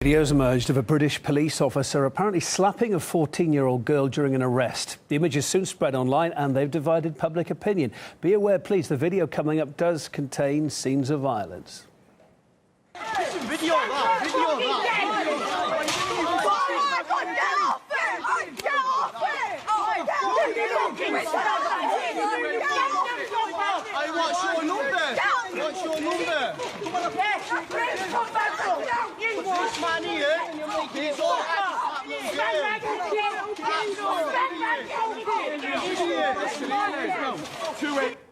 Videos emerged of a British police officer apparently slapping a 14-year-old girl during an arrest. The images soon spread online and they've divided public opinion. Be aware, please, the video coming up does contain scenes of violence. What's your number? What's your number? Come on, this man here, he's all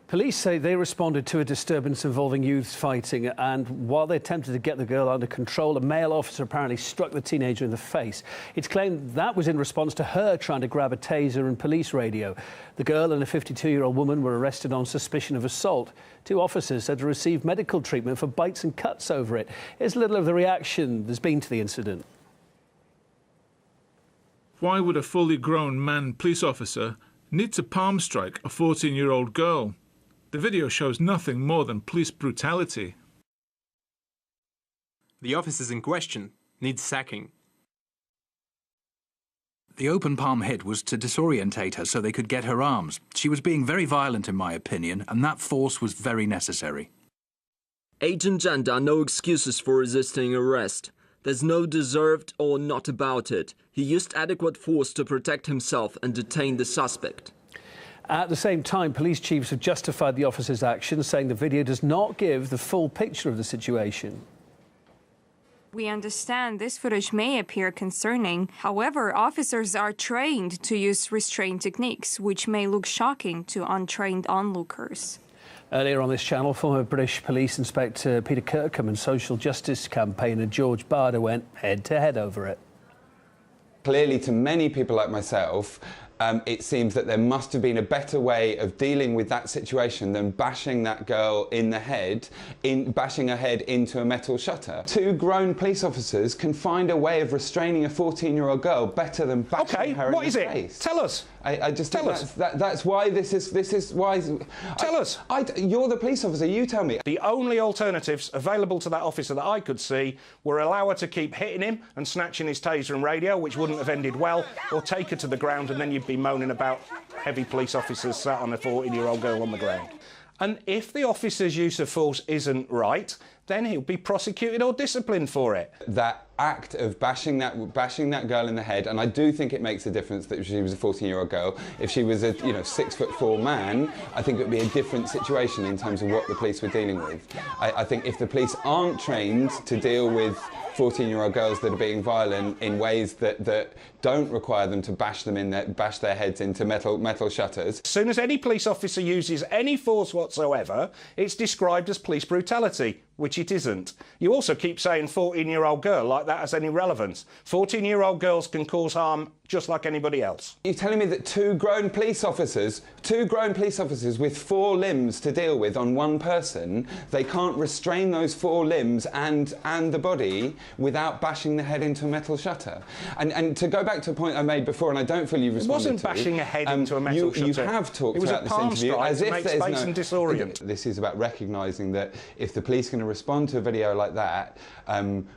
Police say they responded to a disturbance involving youths fighting, and while they attempted to get the girl under control, a male officer apparently struck the teenager in the face. It's claimed that was in response to her trying to grab a taser and police radio. The girl and a 52-year-old woman were arrested on suspicion of assault. Two officers said to receive medical treatment for bites and cuts over it. Here's a little of the reaction there's been to the incident. Why would a fully grown man police officer need to palm strike a 14-year-old girl? The video shows nothing more than police brutality. The officers in question need sacking. The open palm hit was to disorientate her so they could get her arms. She was being very violent, in my opinion, and that force was very necessary. Agent Janda, no excuses for resisting arrest. There's no deserved or not about it. He used adequate force to protect himself and detain the suspect. At the same time, police chiefs have justified the officer's actions, saying the video does not give the full picture of the situation. We understand this footage may appear concerning. However, officers are trained to use restraint techniques, which may look shocking to untrained onlookers. Earlier on this channel, former British Police Inspector Peter Kirkham and social justice campaigner George Barder went head-to-head over it. Clearly, to many people like myself, it seems that there must have been a better way of dealing with that situation than bashing that girl in the head, bashing her head into a metal shutter. Two grown police officers can find a way of restraining a 14-year-old girl better than bashing her in the face. Okay, what is it? Tell us. I just tell us. That's why this is why. Tell us. You're the police officer. You tell me. The only alternatives available to that officer that I could see were allow her to keep hitting him and snatching his taser and radio, which wouldn't have ended well, or take her to the ground and then you'd be moaning about heavy police officers sat on a 14-year-old girl on the ground. And if the officer's use of force isn't right, then he'll be prosecuted or disciplined for it. That act of bashing that girl in the head, and I do think it makes a difference that she was a 14-year-old girl. If she was a 6'4" man, I think it would be a different situation in terms of what the police were dealing with. I think if the police aren't trained to deal with 14-year-old girls that are being violent in ways that don't require them to bash their heads into metal shutters. As soon as any police officer uses any force whatsoever, it's described as police brutality, which it isn't. You also keep saying 14-year-old girl like that has any relevance. 14-year-old girls can cause harm just like anybody else. You're telling me that two grown police officers with 4 limbs to deal with on one person, they can't restrain those 4 limbs and the body without bashing the head into a metal shutter? And to go back to a point I made before, and I don't feel you responded to. It wasn't bashing a head into a metal shutter. You have talked about this interview as if there's space and disorient. This is about recognising that if the police are going to respond to a video like that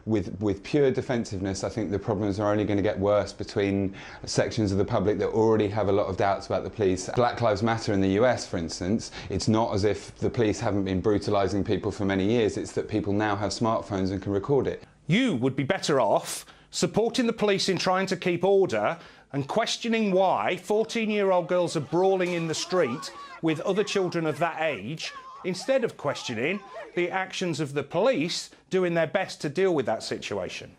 with pure defensiveness, I think the problems are only going to get worse between sections of the public that already have a lot of doubts about the police. Black Lives Matter in the US, for instance, it's not as if the police haven't been brutalising people for many years, it's that people now have smartphones and can record it. You would be better off supporting the police in trying to keep order and questioning why 14-year-old girls are brawling in the street with other children of that age, instead of questioning the actions of the police doing their best to deal with that situation.